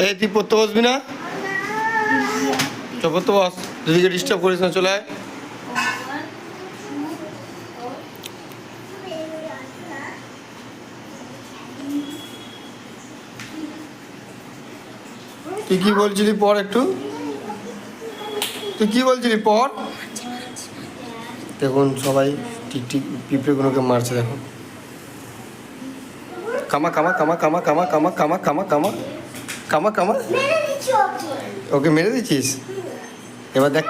এই তুই পড়তে বসবি না? চল পড়তে বস, দিদিকে ডিস্টার্ব করিস না, চলে আয়। তুই কি বলছিলি পর একটু, তুই কি বলছিলি পর। দেখুন সবাই টিকটিক পিঁপড়েগুলোকে মারছে, দেখুন। কামা কামা কামা কামা কামা কামা কামা কামা কামা কামা কামা। ওকে মেরে দিচ্ছিস? এবার দেখ